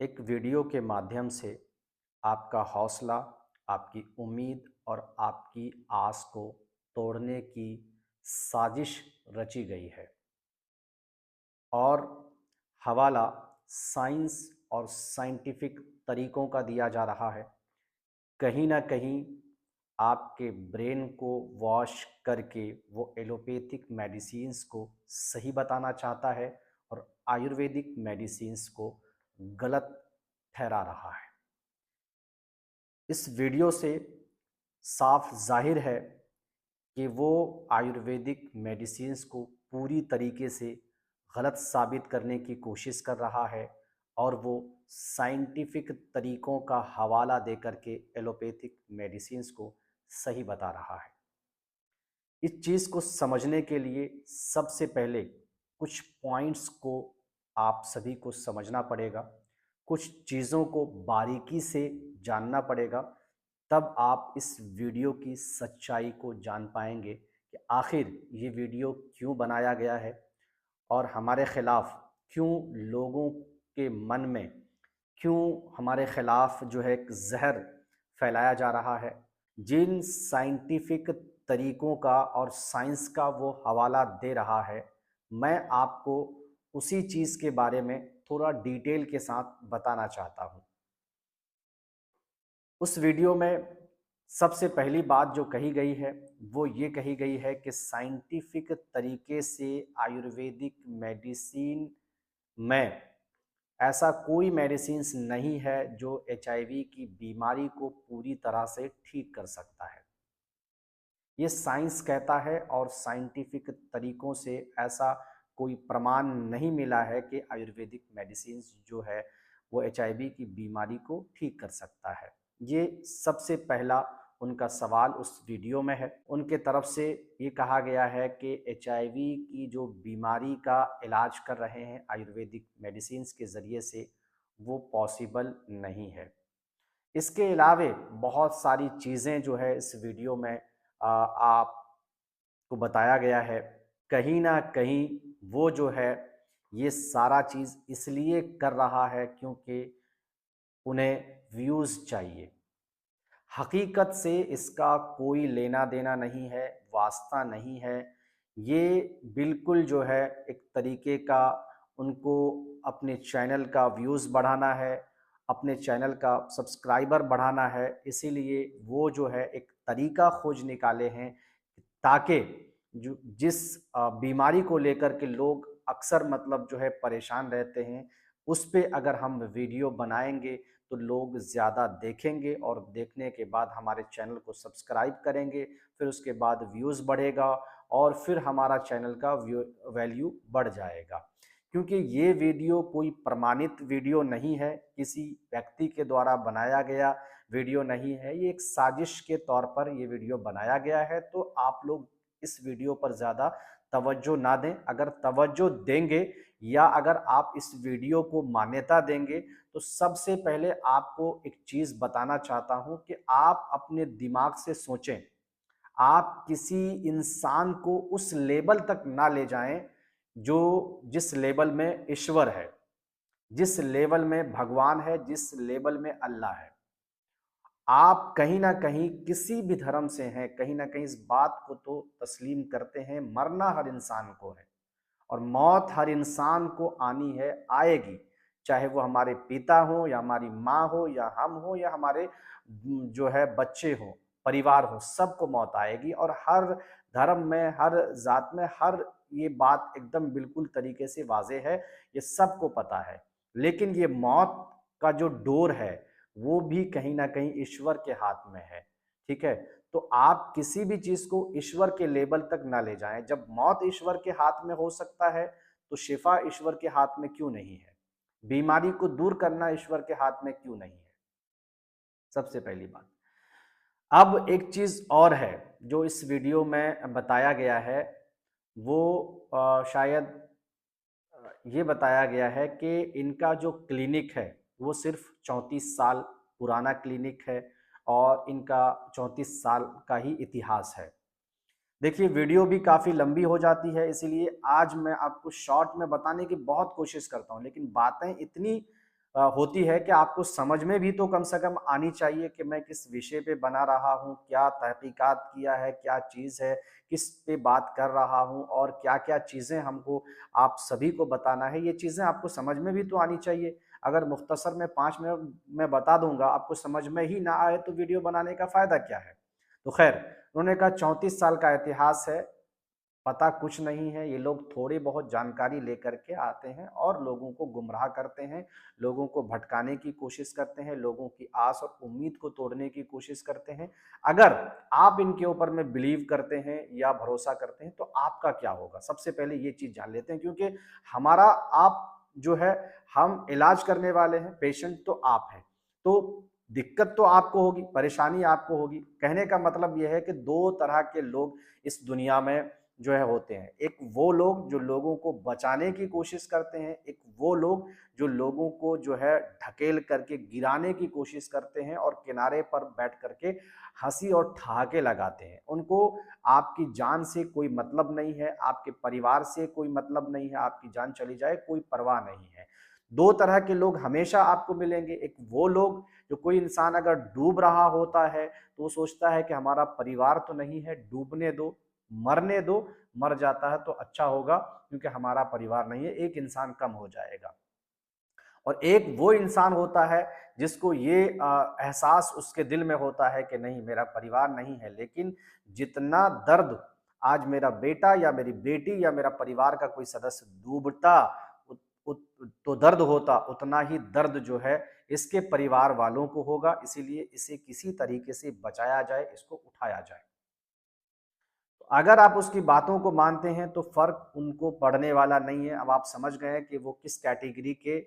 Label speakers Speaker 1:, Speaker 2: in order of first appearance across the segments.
Speaker 1: एक वीडियो के माध्यम से आपका हौसला, आपकी उम्मीद और आपकी आस को तोड़ने की साजिश रची गई है और हवाला साइंस और साइंटिफिक तरीकों का दिया जा रहा है। कहीं न कहीं आपके ब्रेन को वॉश करके वो एलोपैथिक मेडिसिन्स को सही बताना चाहता है और आयुर्वेदिक मेडिसिन्स को गलत ठहरा रहा है। इस वीडियो से साफ ज़ाहिर है कि वो आयुर्वेदिक मेडिसिन्स को पूरी तरीके से गलत साबित करने की कोशिश कर रहा है और वो साइंटिफिक तरीकों का हवाला दे करके एलोपैथिक मेडिसिन्स को सही बता रहा है। इस चीज़ को समझने के लिए सबसे पहले कुछ पॉइंट्स को आप सभी को समझना पड़ेगा, कुछ चीज़ों को बारीकी से जानना पड़ेगा, तब आप इस वीडियो की सच्चाई को जान पाएंगे कि आखिर ये वीडियो क्यों बनाया गया है और हमारे खिलाफ क्यों लोगों के मन में क्यों हमारे खिलाफ जो है एक जहर फैलाया जा रहा है। जिन साइंटिफिक तरीकों का और साइंस का वो हवाला दे रहा है, मैं आपको उसी चीज़ के बारे में थोड़ा डिटेल के साथ बताना चाहता हूँ। उस वीडियो में सबसे पहली बात जो कही गई है वो ये कही गई है कि साइंटिफिक तरीके से आयुर्वेदिक मेडिसिन में ऐसा कोई मेडिसिन्स नहीं है जो एचआईवी की बीमारी को पूरी तरह से ठीक कर सकता है। ये साइंस कहता है और साइंटिफिक तरीकों से ऐसा कोई प्रमाण नहीं मिला है कि आयुर्वेदिक मेडिसिन्स जो है वो एचआईवी की बीमारी को ठीक कर सकता है। ये सबसे पहला उनका सवाल उस वीडियो में है। उनके तरफ से ये कहा गया है कि एचआईवी की जो बीमारी का इलाज कर रहे हैं आयुर्वेदिक मेडिसिन्स के ज़रिए से, वो पॉसिबल नहीं है। इसके अलावे बहुत सारी चीज़ें जो है इस वीडियो में आपको बताया गया है। कहीं न कहीं वो जो है ये सारा चीज़ इसलिए कर रहा है क्योंकि उन्हें व्यूज़ चाहिए। हकीकत से इसका कोई लेना-देना नहीं है, वास्ता नहीं है। ये बिल्कुल जो है एक तरीके का उनको अपने चैनल का व्यूज़ बढ़ाना है, अपने चैनल का सब्सक्राइबर बढ़ाना है, इसीलिए वो जो है एक तरीका खोज निकाले हैं ताकि जो जिस बीमारी को लेकर के लोग अक्सर मतलब जो है परेशान रहते हैं, उस पे अगर हम वीडियो बनाएँगे तो लोग ज़्यादा देखेंगे और देखने के बाद हमारे चैनल को सब्सक्राइब करेंगे, फिर उसके बाद व्यूज़ बढ़ेगा और फिर हमारा चैनल का वैल्यू बढ़ जाएगा। क्योंकि ये वीडियो कोई प्रमाणित वीडियो नहीं है, किसी व्यक्ति के द्वारा बनाया गया वीडियो नहीं है, ये एक साजिश के तौर पर ये वीडियो बनाया गया है। तो आप लोग इस वीडियो पर ज़्यादा तवज्जो ना दें। अगर तवज्जो देंगे या अगर आप इस वीडियो को मान्यता देंगे तो सबसे पहले आपको एक चीज़ बताना चाहता हूँ कि आप अपने दिमाग से सोचें। आप किसी इंसान को उस लेवल तक ना ले जाएँ जो जिस लेवल में ईश्वर है, जिस लेवल में भगवान है, जिस लेवल में अल्लाह है। आप कहीं न कहीं किसी भी धर्म से हैं, कहीं न कहीं इस बात को तो तस्लीम करते हैं, मरना हर इंसान को है और मौत हर इंसान को आनी है, आएगी। चाहे वो हमारे पिता हों या हमारी माँ हो या हम हो या हमारे जो है बच्चे हों, परिवार हो, सबको मौत आएगी और हर धर्म में, हर ज़ात में, हर ये बात एकदम बिल्कुल तरीके से वाज़ेह है, ये सबको पता है। लेकिन ये मौत का जो डोर है, वो भी कहीं न कहीं ईश्वर के हाथ में है, ठीक है? तो आप किसी भी चीज़ को ईश्वर के लेवल तक ना ले जाएँ। जब मौत ईश्वर के हाथ में हो सकता है, तो शिफ़ा ईश्वर के हाथ में क्यों नहीं है? बीमारी को दूर करना ईश्वर के हाथ में क्यों नहीं है? सबसे पहली बात। अब एक चीज़ और है, जो इस वीडियो में बताया गया है, वो शायद ये बताया गया है कि इनका जो क्लिनिक है, वो सिर्फ़ 34 साल पुराना क्लिनिक है और इनका 34 साल का ही इतिहास है। देखिए वीडियो भी काफ़ी लंबी हो जाती है, इसीलिए आज मैं आपको शॉर्ट में बताने की बहुत कोशिश करता हूँ, लेकिन बातें इतनी होती है कि आपको समझ में भी तो कम से कम आनी चाहिए कि मैं किस विषय पे बना रहा हूँ, क्या तहकीकात किया है, क्या चीज़ है, किस पे बात कर रहा हूँ और क्या-क्या चीज़ें हमको आप सभी को बताना है, ये चीज़ें आपको समझ में भी तो आनी चाहिए। अगर मुख्तसर में 5 मिनट में बता दूँगा, आपको समझ में ही ना आए तो वीडियो बनाने का फ़ायदा क्या है? तो ख़ैर, उन्होंने कहा 34 साल का इतिहास है, पता कुछ नहीं है, ये लोग थोड़ी बहुत जानकारी लेकर के आते हैं और लोगों को गुमराह करते हैं, लोगों को भटकाने की कोशिश करते हैं, लोगों की आस और उम्मीद को तोड़ने की कोशिश करते हैं। अगर आप इनके ऊपर में बिलीव करते हैं या भरोसा करते हैं, तो आपका क्या होगा? सबसे पहले ये चीज़ जान लेते हैं, क्योंकि हमारा आप जो है, हम इलाज करने वाले हैं, पेशेंट तो आप हैं। तो दिक्कत तो आपको होगी, परेशानी आपको होगी। कहने का मतलब ये है कि 2 तरह के लोग इस दुनिया में जो है होते हैं। एक वो लोग जो लोगों को बचाने की कोशिश करते हैं, एक वो लोग जो लोगों को जो है ढकेल करके गिराने की कोशिश करते हैं और किनारे पर बैठ करके हँसी और ठहाके लगाते हैं। उनको आपकी जान से कोई मतलब नहीं है, आपके परिवार से कोई मतलब नहीं है, आपकी जान चली जाए कोई परवाह नहीं है। 2 तरह के लोग हमेशा आपको मिलेंगे, एक वो लोग जो कोई इंसान अगर डूब रहा होता है, तो वो सोचता है कि हमारा परिवार तो नहीं है, डूबने दो, मरने दो, मर जाता है तो अच्छा होगा क्योंकि हमारा परिवार नहीं है, एक इंसान कम हो जाएगा। और एक वो इंसान होता है जिसको ये एहसास उसके दिल में होता है कि नहीं, मेरा परिवार नहीं है, लेकिन जितना दर्द आज मेरा बेटा या मेरी बेटी या मेरा परिवार का कोई सदस्य डूबता उत, उत, तो दर्द होता, उतना ही दर्द जो है इसके परिवार वालों को होगा। इसीलिए इसे किसी तरीके से बचाया जाए, इसको उठाया जाए। अगर आप उसकी बातों को मानते हैं तो फ़र्क उनको पड़ने वाला नहीं है। अब आप समझ गए हैं कि वो किस कैटेगरी के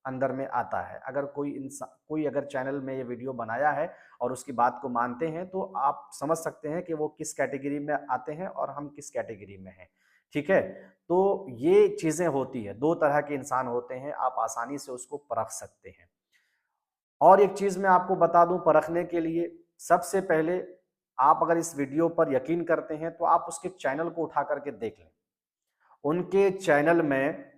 Speaker 1: अंदर में आता है। अगर कोई अगर चैनल में ये वीडियो बनाया है और उसकी बात को मानते हैं, तो आप समझ सकते हैं कि वो किस कैटेगरी में आते हैं और हम किस कैटेगरी में हैं। ठीक है? तो ये चीज़ें होती हैं, 2 तरह के इंसान होते हैं, आप आसानी से उसको परख सकते हैं। और एक चीज़ मैं आपको बता दूँ परखने के लिए, सबसे पहले आप अगर इस वीडियो पर यकीन करते हैं, तो आप उसके चैनल को उठा कर के देख लें। उनके चैनल में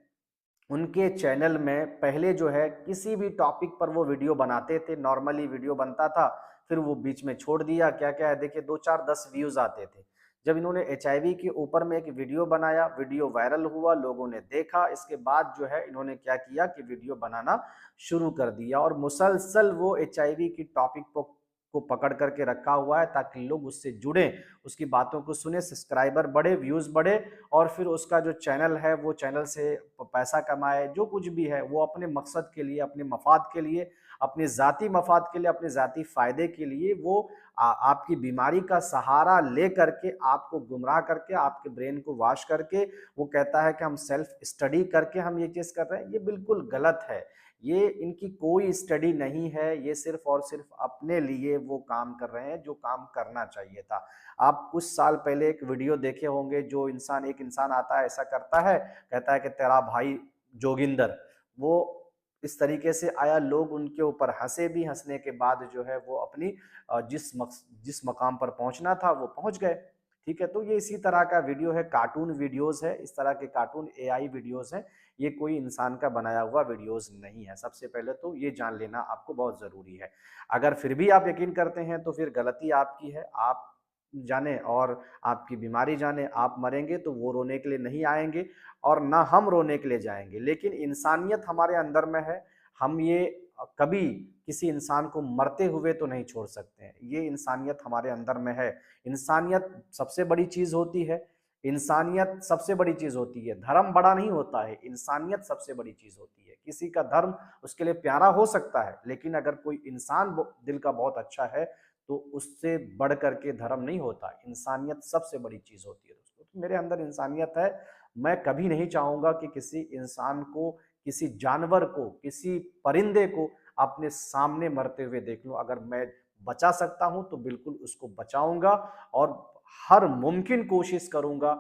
Speaker 1: उनके चैनल में पहले जो है किसी भी टॉपिक पर वो वीडियो बनाते थे, नॉर्मली वीडियो बनता था, फिर वो बीच में छोड़ दिया। क्या-क्या है देखिए, 2, 4, 10 व्यूज़ आते थे। जब इन्होंने एचआईवी के ऊपर में एक वीडियो बनाया, वीडियो वायरल हुआ, लोगों ने देखा, इसके बाद जो है इन्होंने क्या किया कि वीडियो बनाना शुरू कर दिया और मुसलसल वो एचआईवी की टॉपिक को पकड़ करके रखा हुआ है ताकि लोग उससे जुड़ें, उसकी बातों को सुने, सब्सक्राइबर बढ़े, व्यूज़ बढ़े और फिर उसका जो चैनल है वो चैनल से पैसा कमाए, जो कुछ भी है वो अपने मकसद के लिए, अपने मफाद के लिए, अपने ज़ाती मफाद के लिए, अपने ज़ाती फ़ायदे के लिए वो आपकी बीमारी का सहारा ले करके आपको गुमराह करके, आपके ब्रेन को वॉश करके वो कहता है कि हम सेल्फ स्टडी करके हम ये चीज़ कर रहे हैं, ये बिल्कुल गलत है। ये इनकी कोई स्टडी नहीं है, ये सिर्फ़ और सिर्फ़ अपने लिए वो काम कर रहे हैं जो काम करना चाहिए था। आप कुछ साल पहले एक वीडियो देखे होंगे, जो एक इंसान आता है, ऐसा करता है, कहता है कि तेरा भाई जोगिंदर, वो इस तरीके से आया, लोग उनके ऊपर हँसे भी, हँसने के बाद जो है वो अपनी जिस मकाम पर पहुँचना था वो पहुँच गए। ठीक है? तो ये इसी तरह का वीडियो है, कार्टून वीडियोज़ है, इस तरह के कार्टून एआई वीडियोज़ हैं, ये कोई इंसान का बनाया हुआ वीडियोज़ नहीं है। सबसे पहले तो ये जान लेना आपको बहुत ज़रूरी है। अगर फिर भी आप यकीन करते हैं तो फिर गलती आपकी है, आप जाने और आपकी बीमारी जाने, आप मरेंगे तो वो रोने के लिए नहीं आएँगे और ना हम रोने के लिए जाएँगे। लेकिन इंसानियत हमारे अंदर में है, हम ये कभी किसी इंसान को मरते हुए तो नहीं छोड़ सकते हैं। ये इंसानियत हमारे अंदर में है। इंसानियत सबसे बड़ी चीज़ होती है, इंसानियत सबसे बड़ी चीज़ होती है। धर्म बड़ा नहीं होता है, इंसानियत सबसे बड़ी चीज़ होती है। किसी का धर्म उसके लिए प्यारा हो सकता है, लेकिन अगर कोई इंसान दिल का बहुत अच्छा है, तो उससे बढ़ कर के धर्म नहीं होता। इंसानियत सबसे बड़ी चीज़ होती है दोस्तों। तो मेरे अंदर इंसानियत है। मैं कभी नहीं चाहूँगा कि किसी इंसान को, किसी जानवर को, किसी परिंदे को अपने सामने मरते हुए देख लूँ। अगर मैं बचा सकता हूँ तो बिल्कुल उसको बचाऊँगा और हर मुमकिन कोशिश करूँगा,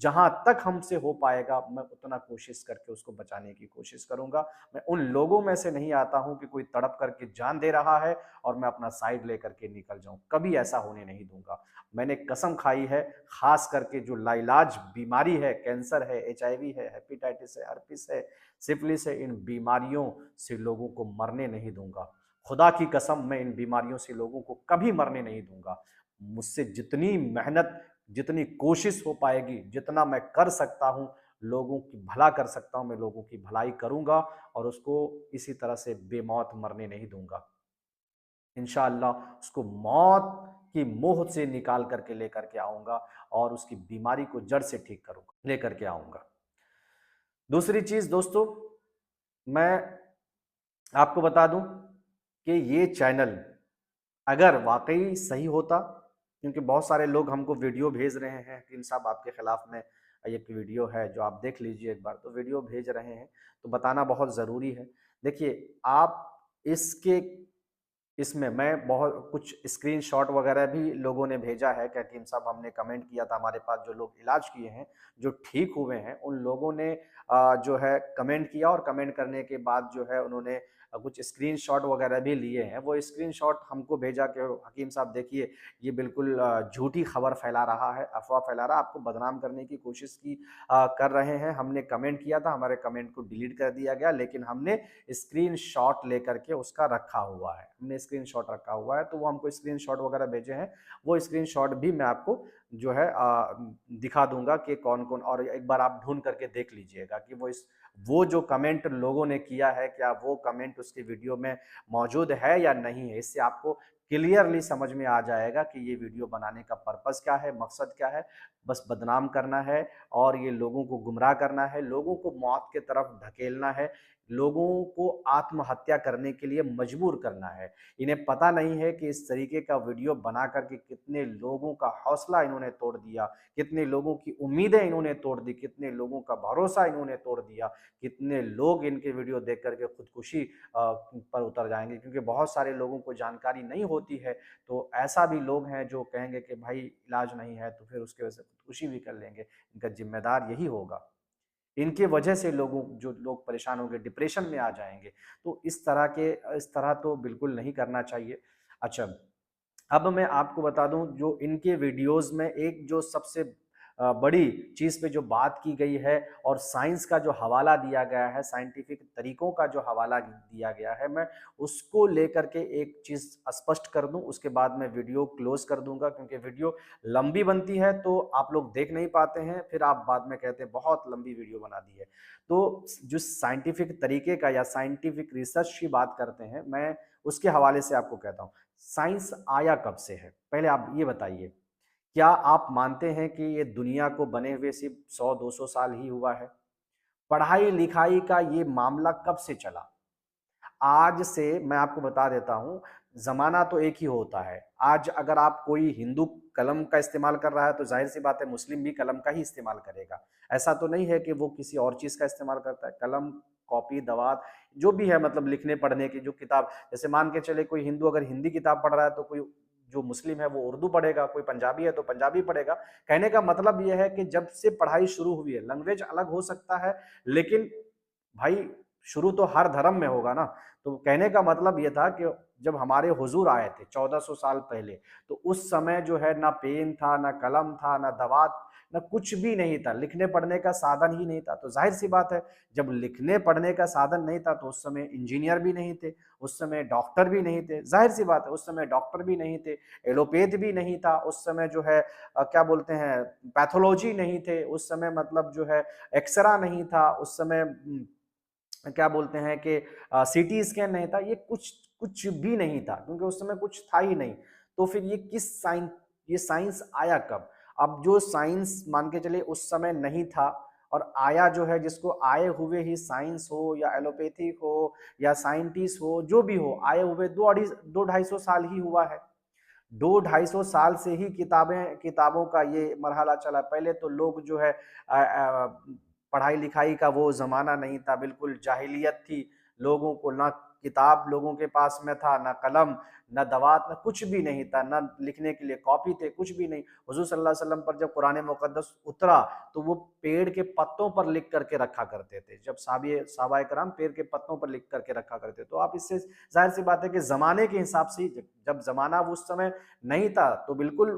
Speaker 1: जहां तक हमसे हो पाएगा मैं उतना कोशिश करके उसको बचाने की कोशिश करूंगा। मैं उन लोगों में से नहीं आता हूं कि कोई तड़प करके जान दे रहा है और मैं अपना साइड लेकर के निकल जाऊं, कभी ऐसा होने नहीं दूंगा। मैंने कसम खाई है, खास करके जो लाइलाज बीमारी है, कैंसर है, HIV है, हेपेटाइटिस है, हर्पिस है, सिफिलिस है, इन बीमारियों से लोगों को मरने नहीं दूंगा। खुदा की कसम, मैं इन बीमारियों से लोगों को कभी मरने नहीं दूंगा। मुझसे जितनी मेहनत, जितनी कोशिश हो पाएगी, जितना मैं कर सकता हूं, लोगों की भला कर सकता हूं, मैं लोगों की भलाई करूंगा और उसको इसी तरह से बेमौत मरने नहीं दूंगा। इंशाअल्लाह उसको मौत की मोह से निकाल करके लेकर के आऊंगा और उसकी बीमारी को जड़ से ठीक करूंगा, लेकर के आऊंगा। दूसरी चीज दोस्तों, मैं आपको बता दूं कि ये चैनल अगर वाकई सही होता, क्योंकि बहुत सारे लोग हमको वीडियो भेज रहे हैं कि इन साहब आपके खिलाफ में एक वीडियो है जो आप देख लीजिए एक बार, तो वीडियो भेज रहे हैं तो बताना बहुत ज़रूरी है। देखिए आप इसके इसमें मैं बहुत कुछ स्क्रीनशॉट वगैरह भी लोगों ने भेजा है कि हकीम साहब हमने कमेंट किया था, हमारे पास जो लोग इलाज किए हैं, जो ठीक हुए हैं, उन लोगों ने जो है कमेंट किया और कमेंट करने के बाद जो है उन्होंने कुछ स्क्रीनशॉट वगैरह भी लिए हैं। वो स्क्रीनशॉट हमको भेजा कि हकीम साहब देखिए ये बिल्कुल झूठी खबर फैला रहा है, अफवाह फैला रहा है, आपको बदनाम करने की कोशिश की कर रहे हैं। हमने कमेंट किया था, हमारे कमेंट को डिलीट कर दिया गया, लेकिन हमने स्क्रीनशॉट लेकर के उसका रखा हुआ है, हमने स्क्रीनशॉट रखा हुआ है, तो वो हमको स्क्रीनशॉट वगैरह भेजे हैं। वो स्क्रीनशॉट भी मैं आपको जो है दिखा दूंगा कि कौन कौन, और एक बार आप ढूंढ करके देख लीजिएगा कि वो जो कमेंट लोगों ने किया है, क्या वो कमेंट उसकी वीडियो में मौजूद है या नहीं है। इससे आपको क्लियरली समझ में आ जाएगा कि ये वीडियो बनाने का पर्पस क्या है, मकसद क्या है। बस बदनाम करना है और ये लोगों को गुमराह करना है, लोगों को मौत की तरफ ढकेलना है, लोगों को आत्महत्या करने के लिए मजबूर करना है। इन्हें पता नहीं है कि इस तरीके का वीडियो बना करके कितने लोगों का हौसला इन्होंने तोड़ दिया, कितने लोगों की उम्मीदें इन्होंने तोड़ दी, कितने लोगों का भरोसा इन्होंने तोड़ दिया, कितने लोग इनके वीडियो देख करके खुदकुशी पर उतर जाएंगे। क्योंकि बहुत सारे लोगों को जानकारी नहीं होती है, तो ऐसा भी लोग हैं जो कहेंगे कि भाई इलाज नहीं है, तो फिर उसकी वजह से खुदकुशी भी कर लेंगे। इनका जिम्मेदार यही होगा। इनके वजह से जो लोग परेशान होंगे, डिप्रेशन में आ जाएंगे। तो इस तरह तो बिल्कुल नहीं करना चाहिए। अच्छा, अब मैं आपको बता दूं, जो इनके वीडियोस में एक जो सबसे बड़ी चीज पे जो बात की गई है और साइंस का जो हवाला दिया गया है, साइंटिफिक तरीकों का जो हवाला दिया गया है, मैं उसको लेकर के एक चीज स्पष्ट कर दूं, उसके बाद मैं वीडियो क्लोज कर दूंगा। क्योंकि वीडियो लंबी बनती है तो आप लोग देख नहीं पाते हैं, फिर आप बाद में कहते हैं बहुत लंबी वीडियो बना दी है। तो जो साइंटिफिक तरीके का या साइंटिफिक रिसर्च की बात करते हैं, मैं उसके हवाले से आपको कहता हूँ। साइंस आया कब से है, पहले आप ये बताइए। क्या आप मानते हैं कि ये दुनिया को बने हुए सिर्फ 100-200 साल ही हुआ है? पढ़ाई लिखाई का ये मामला कब से चला? आज से मैं आपको बता देता हूं, जमाना तो एक ही होता है। आज अगर आप कोई हिंदू कलम का इस्तेमाल कर रहा है तो जाहिर सी बात है मुस्लिम भी कलम का ही इस्तेमाल करेगा। ऐसा तो नहीं है कि वो किसी और चीज का इस्तेमाल करता है। कलम, कॉपी, दवात, जो भी है, मतलब लिखने पढ़ने की जो किताब, जैसे मान के चले कोई हिंदू अगर हिंदी किताब पढ़ रहा है तो कोई जो मुस्लिम है वो उर्दू पढ़ेगा, कोई पंजाबी है तो पंजाबी पढ़ेगा। कहने का मतलब यह है कि जब से पढ़ाई शुरू हुई है, लैंग्वेज अलग हो सकता है, लेकिन भाई शुरू तो हर धर्म में होगा ना। तो कहने का मतलब ये था कि जब हमारे हुजूर आए थे 1400 साल पहले, तो उस समय जो है ना पेन था, ना कलम था, ना दवात, ना कुछ भी नहीं था, लिखने पढ़ने का साधन ही नहीं था। तो जाहिर सी बात है, जब लिखने पढ़ने का साधन नहीं था तो उस समय इंजीनियर भी नहीं थे, उस समय डॉक्टर भी नहीं थे। जाहिर सी बात है, उस समय डॉक्टर भी नहीं थे, एलोपैथ भी नहीं था, उस समय जो है क्या बोलते हैं, पैथोलॉजी नहीं थे उस समय, मतलब जो है एक्सरा नहीं था उस समय, क्या बोलते हैं कि सीटी स्कैन नहीं था, ये कुछ कुछ भी नहीं था, क्योंकि उस समय कुछ था ही नहीं। तो फिर ये साइंस आया कब? अब जो साइंस मान के चले उस समय नहीं था और आया जो है, जिसको आए हुए ही साइंस हो या एलोपैथी हो या साइंटिस्ट हो, जो भी हो, आए हुए 2-250 साल ही हुआ है। 2-250 साल से ही किताबों का ये मरहला चला। पहले तो लोग जो है पढ़ाई लिखाई का वो जमाना नहीं था, बिल्कुल जाहिलियत थी, लोगों को ना किताब लोगों के पास में था, ना कलम, ना दवात, ना कुछ भी नहीं था, ना लिखने के लिए कॉपी थे, कुछ भी नहीं। हुजूर सल्लल्लाहु अलैहि वसल्लम पर जब कुरान मुकद्दस उतरा तो वो पेड़ के पत्तों पर लिख करके रखा करते थे। जब सहाबाए कराम पेड़ के पत्तों पर लिख करके रखा करते, तो आप इससे जाहिर सी बात है कि जमाने के हिसाब से, जब जमाना उस समय नहीं था तो बिल्कुल,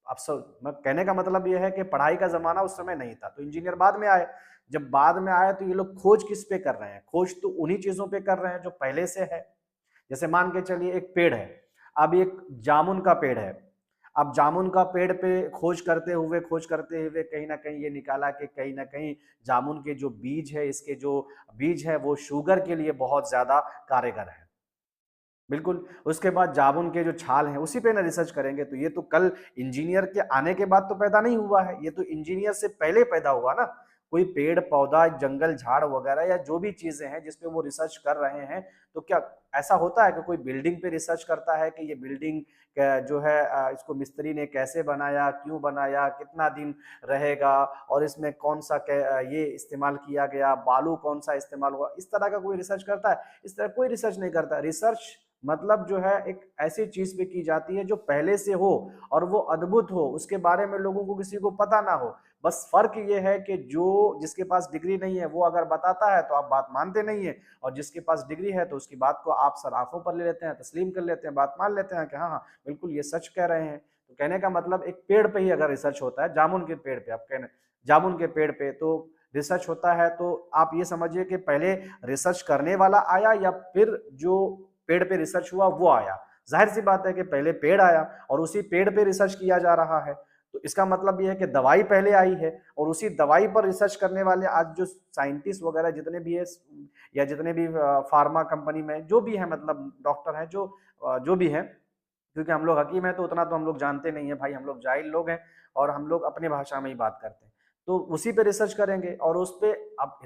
Speaker 1: अब मैं कहने का मतलब यह है कि पढ़ाई का जमाना उस समय नहीं था, तो इंजीनियर बाद में आए। जब बाद में आए तो ये लोग खोज किस पे कर रहे हैं? खोज तो उन्हीं चीजों पे कर रहे हैं जो पहले से है। जैसे मान के चलिए एक पेड़ है, अब एक जामुन का पेड़ है। अब जामुन का पेड़ पे खोज करते हुए कहीं ना कहीं ये निकाला कि कहीं ना कहीं जामुन के जो बीज है, इसके जो बीज है वो शुगर के लिए बहुत ज्यादा कारगर है। बिल्कुल। उसके बाद जामुन के जो छाल हैं उसी पे ना रिसर्च करेंगे, तो ये तो कल इंजीनियर के आने के बाद तो पैदा नहीं हुआ है, ये तो इंजीनियर से पहले पैदा हुआ ना। कोई पेड़ पौधा जंगल झाड़ वगैरह या जो भी चीजें हैं जिसपे वो रिसर्च कर रहे हैं, तो क्या ऐसा होता है कि कोई बिल्डिंग पे रिसर्च करता है कि ये बिल्डिंग जो है इसको मिस्त्री ने कैसे बनाया, क्यों बनाया, कितना दिन रहेगा, और इसमें कौन सा ये इस्तेमाल किया गया, बालू कौन सा इस्तेमाल हुआ, इस तरह का कोई रिसर्च करता है? इस तरह कोई रिसर्च नहीं करता। रिसर्च मतलब जो है एक ऐसी चीज पे की जाती है जो पहले से हो और वो अद्भुत हो, उसके बारे में लोगों को किसी को पता ना हो। बस फर्क ये है कि जो जिसके पास डिग्री नहीं है वो अगर बताता है तो आप बात मानते नहीं है, और जिसके पास डिग्री है तो उसकी बात को आप सर आंखों पर ले लेते हैं, तस्लीम कर लेते हैं, बात मान लेते हैं कि हाँ हाँ बिल्कुल ये सच कह रहे हैं। तो कहने का मतलब एक पेड़ पे ही अगर रिसर्च होता है, जामुन के पेड़ पे, आप कहने जामुन के पेड़ पे तो रिसर्च होता है, तो आप ये समझिए कि पहले रिसर्च करने वाला आया या फिर जो पेड़ पे रिसर्च हुआ वो आया। जाहिर सी बात है कि पहले पेड़ आया और उसी पेड़ पे रिसर्च किया जा रहा है, तो इसका मतलब ये है कि दवाई पहले आई है और उसी दवाई पर रिसर्च करने वाले आज जो साइंटिस्ट वगैरह जितने भी है, या जितने भी फार्मा कंपनी में जो भी है, मतलब डॉक्टर हैं जो भी हैं, क्योंकि हम लोग हकीम हैं तो उतना तो हम लोग जानते नहीं है भाई, हम लोग जाहिल लोग हैं और हम लोग अपनी भाषा में ही बात करते हैं। तो उसी पे रिसर्च करेंगे और उस पे अब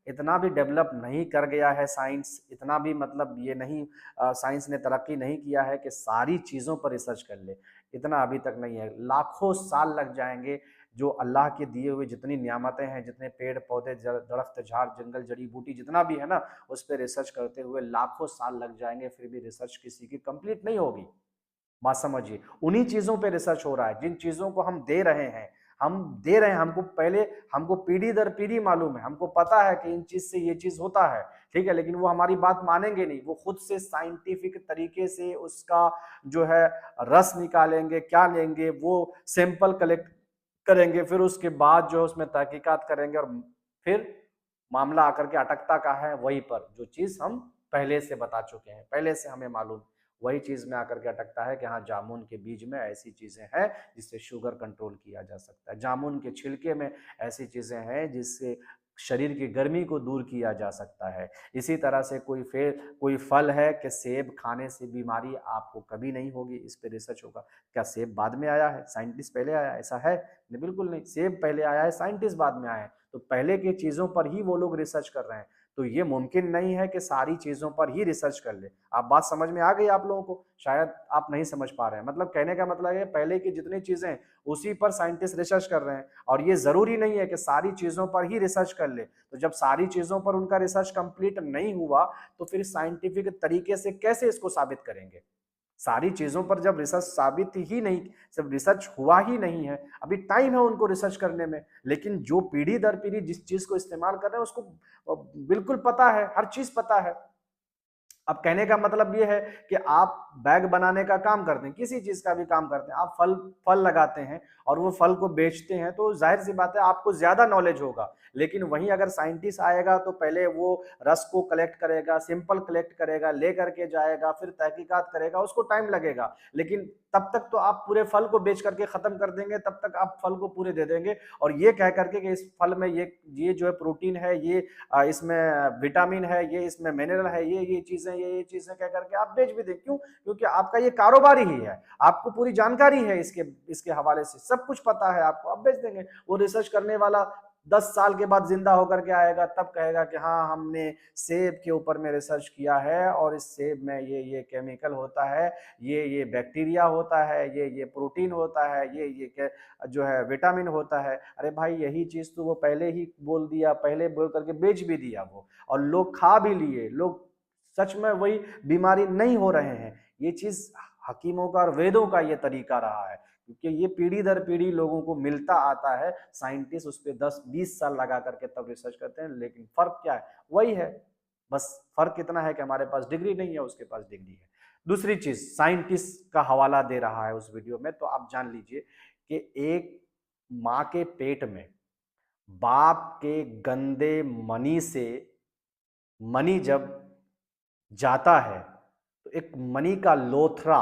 Speaker 1: इतना भी डेवलप नहीं कर गया है साइंस, इतना भी मतलब ये नहीं, साइंस ने तरक्की नहीं किया है कि सारी चीज़ों पर रिसर्च कर ले, इतना अभी तक नहीं है। लाखों साल लग जाएंगे, जो अल्लाह के दिए हुए जितनी नियामतें हैं, जितने पेड़ पौधे दरख्त झाड़ जंगल जड़ी बूटी जितना भी है ना, उस पर रिसर्च करते हुए लाखों साल लग जाएंगे, फिर भी रिसर्च किसी की कंप्लीट नहीं होगी। बात समझिए, उन्हीं चीजों पे रिसर्च हो रहा है जिन चीजों को हम दे रहे हैं, हमको पीढ़ी दर पीढ़ी मालूम है, हमको पता है कि इन चीज से ये चीज होता है, ठीक है, लेकिन वो हमारी बात मानेंगे नहीं, वो खुद से साइंटिफिक तरीके से उसका जो है रस निकालेंगे, क्या लेंगे, वो सैंपल कलेक्ट करेंगे, फिर उसके बाद जो है उसमें तहकीकात करेंगे, और फिर मामला आकर के अटकता का है वहीं पर, जो चीज हम पहले से बता चुके हैं, पहले से हमें मालूम, वही चीज में आकर के अटकता है कि हाँ जामुन के बीज में ऐसी चीजें हैं जिससे शुगर कंट्रोल किया जा सकता है, जामुन के छिलके में ऐसी चीजें हैं जिससे शरीर की गर्मी को दूर किया जा सकता है। इसी तरह से कोई फल है कि सेब खाने से बीमारी आपको कभी नहीं होगी, इस पे रिसर्च होगा। क्या सेब बाद में आया है, साइंटिस्ट पहले आया, ऐसा है? नहीं, बिल्कुल नहीं, सेब पहले आया है, साइंटिस्ट बाद में आए हैं, तो पहले की चीजों पर ही वो लोग रिसर्च कर रहे हैं। तो ये मुमकिन नहीं है कि सारी चीजों पर ही रिसर्च कर ले। आप बात समझ में आ गई आप लोगों को? शायद आप नहीं समझ पा रहे हैं, मतलब कहने का मतलब है पहले की जितनी चीजें उसी पर साइंटिस्ट रिसर्च कर रहे हैं, और ये जरूरी नहीं है कि सारी चीजों पर ही रिसर्च कर ले। तो जब सारी चीजों पर उनका रिसर्च कंप्लीट नहीं हुआ तो फिर साइंटिफिक तरीके से कैसे इसको साबित करेंगे? सारी चीजों पर जब रिसर्च साबित ही नहीं, जब रिसर्च हुआ ही नहीं है, अभी टाइम है उनको रिसर्च करने में, लेकिन जो पीढ़ी दर पीढ़ी जिस चीज को इस्तेमाल कर रहे हैं उसको बिल्कुल पता है, हर चीज पता है। अब कहने का मतलब ये है कि आप बैग बनाने का काम करते हैं, किसी चीज का भी काम करते हैं, आप फल फल लगाते हैं और वो फल को बेचते हैं, तो जाहिर सी बात है आपको ज्यादा नॉलेज होगा। लेकिन वहीं अगर साइंटिस्ट आएगा तो पहले वो रस को कलेक्ट करेगा, सिंपल कलेक्ट करेगा, ले करके जाएगा, फिर तहकीकात करेगा, उसको टाइम लगेगा, लेकिन तब तक तो आप पूरे फल को बेच करके खत्म कर देंगे, तब तक आप फल को पूरे दे देंगे, और ये कह करके कि इस फल में ये जो है प्रोटीन है, ये इसमें विटामिन है, ये इसमें मिनरल है, ये चीजें कह करके आप बेच भी दें। क्यों? क्योंकि आपका ये कारोबार ही है, आपको पूरी जानकारी है, इसके हवाले से सब कुछ पता है आपको, आप बेच देंगे। वो रिसर्च करने वाला 10 साल के बाद जिंदा होकर के आएगा, तब कहेगा कि हाँ हमने सेब के ऊपर में रिसर्च किया है और इस सेब में ये केमिकल होता है, ये बैक्टीरिया होता है, ये प्रोटीन होता है, ये जो है विटामिन होता है। अरे भाई यही चीज तो वो पहले ही बोल दिया, पहले बोल करके बेच भी दिया वो, और लोग खा भी लिए, लोग सच में वही बीमारी नहीं हो रहे हैं। ये चीज हकीमों का और वेदों का ये तरीका रहा है, क्योंकि ये पीढ़ी दर पीढ़ी लोगों को मिलता आता है। साइंटिस्ट उस पर 10-20 साल लगा करके तब रिसर्च करते हैं, लेकिन फर्क क्या है, वही है। बस फर्क इतना है कि हमारे पास डिग्री नहीं है, उसके पास डिग्री है। दूसरी चीज, साइंटिस्ट का हवाला दे रहा है उस वीडियो में, तो आप जान लीजिए कि एक माँ के पेट में बाप के गंदे मनी से मनी जब जाता है तो एक मनी का लोथरा,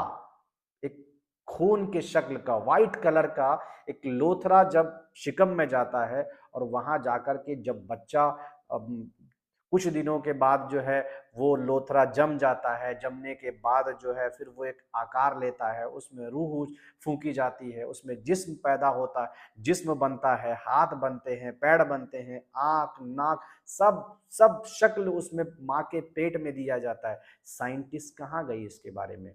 Speaker 1: एक खून के शक्ल का व्हाइट कलर का एक लोथरा जब शिकम में जाता है, और वहां जाकर के जब बच्चा कुछ दिनों के बाद जो है वो लोथरा जम जाता है, जमने के बाद जो है फिर वो एक आकार लेता है, उसमें रूह फूंकी जाती है, उसमें जिस्म पैदा होता है, जिस्म बनता है, हाथ बनते हैं, पैर बनते हैं, आंख नाक सब सब शक्ल उसमें माँ के पेट में दिया जाता है। साइंटिस्ट कहाँ गई इसके बारे में,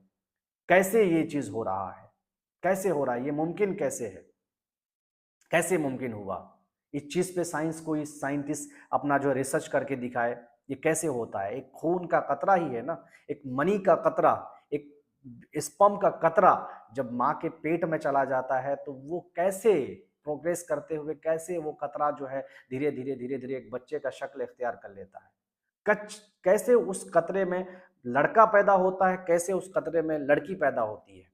Speaker 1: कैसे ये चीज हो रहा है, कैसे हो रहा है, ये मुमकिन कैसे है, कैसे मुमकिन हुआ? इस चीज पे साइंस कोई साइंटिस्ट अपना जो रिसर्च करके दिखाए, ये कैसे होता है? एक खून का कतरा ही है ना, एक मनी का कतरा, एक स्पर्म का कतरा जब माँ के पेट में चला जाता है तो वो कैसे प्रोग्रेस करते हुए, कैसे वो कतरा जो है धीरे धीरे धीरे धीरे एक बच्चे का शक्ल इख्तियार कर लेता है। कच कैसे उस कतरे में लड़का पैदा होता है, कैसे उस कतरे में लड़की पैदा होती है?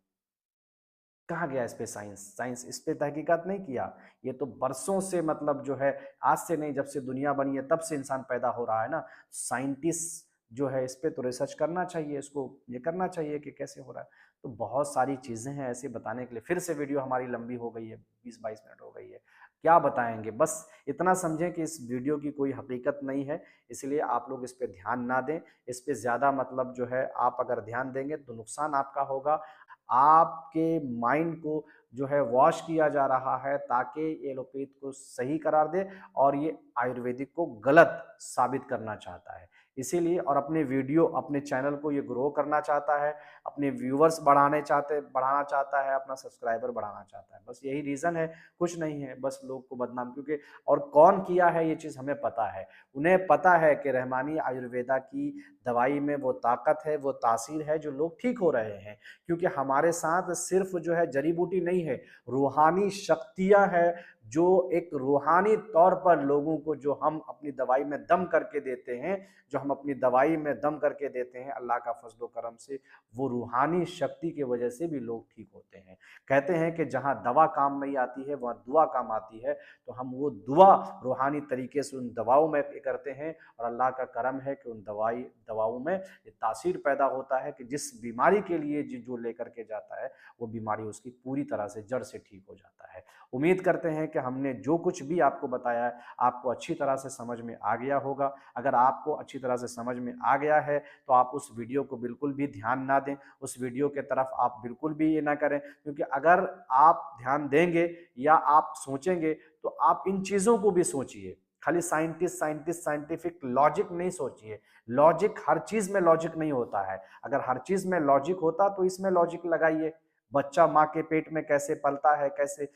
Speaker 1: कहाँ गया इस पे साइंस? साइंस इस पे तहकीकात नहीं किया। ये तो बरसों से मतलब जो है, आज से नहीं, जब से दुनिया बनी है तब से इंसान पैदा हो रहा है ना। साइंटिस्ट जो है इस पे तो रिसर्च करना चाहिए, इसको ये करना चाहिए कि कैसे हो रहा है। तो बहुत सारी चीजें हैं ऐसे बताने के लिए। फिर से वीडियो हमारी लंबी हो गई है, 20-22 मिनट हो गई है, क्या बताएंगे? बस इतना समझें कि इस वीडियो की कोई हकीकत नहीं है, इसलिए आप लोग इस पे ध्यान ना दें। इस पे ज्यादा मतलब जो है आप अगर ध्यान देंगे तो नुकसान आपका होगा। आपके माइंड को जो है वॉश किया जा रहा है ताकि ये एलोपैथ को सही करार दे, और ये आयुर्वेदिक को गलत साबित करना चाहता है। इसीलिए, और अपने वीडियो अपने चैनल को ये ग्रो करना चाहता है, अपने व्यूवर्स बढ़ाना चाहता है, अपना सब्सक्राइबर बढ़ाना चाहता है। बस यही रीज़न है, कुछ नहीं है। बस लोग को बदनाम, क्योंकि और कौन किया है ये चीज़ हमें पता है। उन्हें पता है कि रहमानी आयुर्वेदा की दवाई में वो ताकत है, वो तासीर है जो लोग ठीक हो रहे हैं। क्योंकि हमारे साथ सिर्फ जो है जड़ी बूटी नहीं है, रूहानी शक्तियां हैं, जो एक रूहानी तौर पर लोगों को जो हम अपनी दवाई में दम करके देते हैं, जो हम अपनी दवाई में दम करके देते हैं अल्लाह का फजलो करम से, वो रूहानी शक्ति की वजह से भी लोग ठीक होते हैं। कहते हैं कि जहां दवा काम नहीं आती है वहां दुआ काम आती है, तो हम वो दुआ रूहानी तरीके से उन दवाओं में करते हैं, और अल्लाह का करम है कि उन दवाओं में ये तासीर पैदा होता है कि जिस बीमारी के लिए जो लेकर के जाता है वो बीमारी उसकी पूरी तरह से जड़ से ठीक हो जाता है। उम्मीद करते हैं कि हमने जो कुछ भी आपको बताया है आपको अच्छी तरह से समझ में आ गया होगा। अगर आपको अच्छी तरह से समझ में आ गया है तो आप उस वीडियो को बिल्कुल भी ध्यान ना दें, उस वीडियो के तरफ आप बिल्कुल भी ये ना करें, क्योंकि अगर आप ध्यान देंगे या आप सोचेंगे तो आप इन चीज़ों को भी सोचिए। खाली साइंटिस्ट साइंटिफिक लॉजिक नहीं सोचिए। लॉजिक, हर चीज में लॉजिक नहीं होता है। अगर हर चीज में लॉजिक होता तो इसमें लॉजिक लगाइए। बच्चा माँ के पेट में कैसे पलता है, कैसे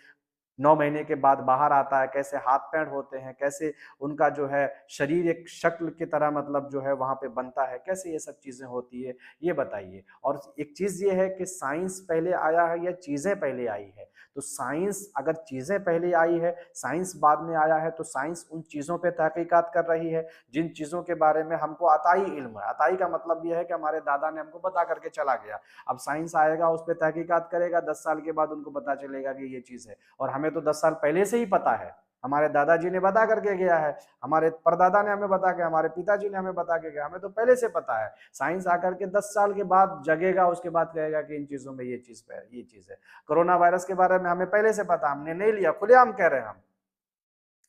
Speaker 1: 9 महीने के बाद बाहर आता है, कैसे हाथ पैर होते हैं, कैसे उनका जो है शरीर एक शक्ल की तरह मतलब जो है वहां पे बनता है, कैसे ये सब चीजें होती है, ये बताइए। और एक चीज ये है कि साइंस पहले आया है या चीजें पहले आई है? तो साइंस, अगर चीजें पहले आई है, साइंस बाद में आया है, तो साइंस उन चीजों पे तहकीकात कर रही है जिन चीजों के बारे में हमको अताई इल्म है। अताई का मतलब यह है कि हमारे दादा ने हमको बता करके चला गया। अब साइंस आएगा, उस पर तहकीकात करेगा, 10 साल के बाद उनको पता चलेगा कि ये चीज है, और हमें तो 10 साल पहले से ही पता है। हमारे दादाजी ने बता करके गया है, हमारे परदादा ने हमें बता के, हमारे पिताजी ने हमें बता के गया, हमें तो पहले से पता है। साइंस आकर के 10 साल के बाद जगेगा, उसके बाद कहेगा कि इन चीजों में ये चीज है। कोरोना वायरस के बारे में हमें पहले से पता, हमने नहीं लिया, खुलेआम कह रहे हैं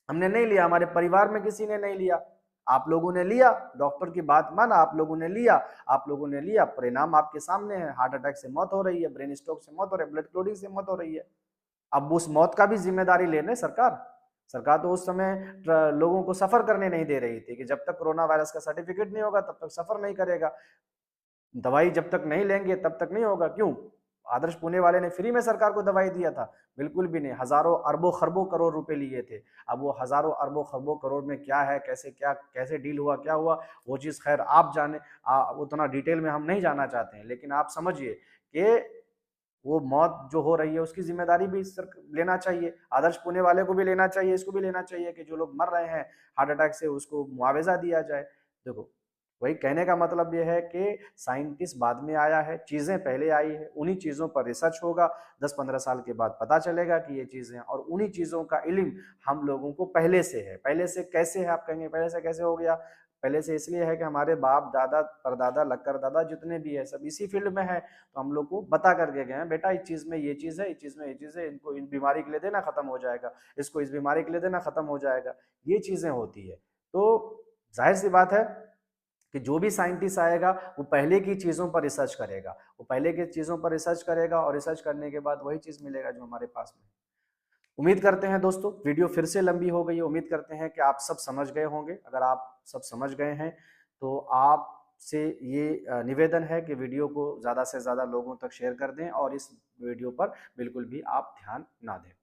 Speaker 1: हमने नहीं लिया, हमारे परिवार में किसी ने नहीं लिया। आप लोगों ने लिया, डॉक्टर की बात माना, आप लोगों ने लिया, आप लोगों ने लिया, परिणाम आपके सामने है। हार्ट अटैक से मौत हो रही है, ब्रेन स्ट्रोक से मौत हो रही है, ब्लड क्लॉटिंग से मौत हो रही है। अब उस मौत का भी जिम्मेदारी लेने सरकार। सरकार तो उस समय लोगों को सफर करने नहीं दे रही थी कि जब तक कोरोना वायरस का सर्टिफिकेट नहीं होगा तब तक सफर नहीं करेगा, दवाई जब तक नहीं लेंगे तब तक नहीं होगा। क्यों? आदर्श पुणे वाले ने फ्री में सरकार को दवाई दिया था? बिल्कुल भी नहीं, हजारों अरबों खरबों करोड़ रुपए लिए थे। अब वो हजारों अरबों खरबों करोड़ में कैसे डील हुआ, क्या हुआ, वो चीज़ खैर आप जाने, उतना डिटेल में हम नहीं जानना चाहते हैं, लेकिन आप समझिए कि वो मौत जो हो रही है उसकी जिम्मेदारी भी सर लेना चाहिए, आदर्श पुणे वाले को भी लेना चाहिए, इसको भी लेना चाहिए कि जो लोग मर रहे हैं हार्ट अटैक से उसको मुआवजा दिया जाए। देखो, वही कहने का मतलब ये है कि साइंटिस्ट बाद में आया है, चीजें पहले आई है, उन्हीं चीजों पर रिसर्च होगा, 10-15 साल के बाद पता चलेगा कि ये चीजें, और उन्हीं चीजों का इल्म हम लोगों को पहले से है। पहले से कैसे है आप कहेंगे, पहले से कैसे हो गया? पहले से इसलिए है कि हमारे बाप दादा परदादा लक्कर दादा जितने भी है सब इसी फील्ड में है, तो हम लोग को बता करके गए हैं, बेटा इस चीज में ये चीज है, इस चीज में ये चीज है, इनको इन बीमारी के लिए देना खत्म हो जाएगा, इसको इस बीमारी के लिए देना खत्म हो जाएगा, ये चीजें होती है। तो जाहिर सी बात है कि जो भी साइंटिस्ट आएगा वो पहले की चीजों पर रिसर्च करेगा, वो पहले की चीजों पर रिसर्च करेगा और रिसर्च करने के बाद वही चीज मिलेगा जो हमारे पास में। उम्मीद करते हैं दोस्तों वीडियो फिर से लंबी हो गई है, उम्मीद करते हैं कि आप सब समझ गए होंगे। अगर आप सब समझ गए हैं तो आपसे ये निवेदन है कि वीडियो को ज़्यादा से ज़्यादा लोगों तक शेयर कर दें और इस वीडियो पर बिल्कुल भी आप ध्यान ना दें।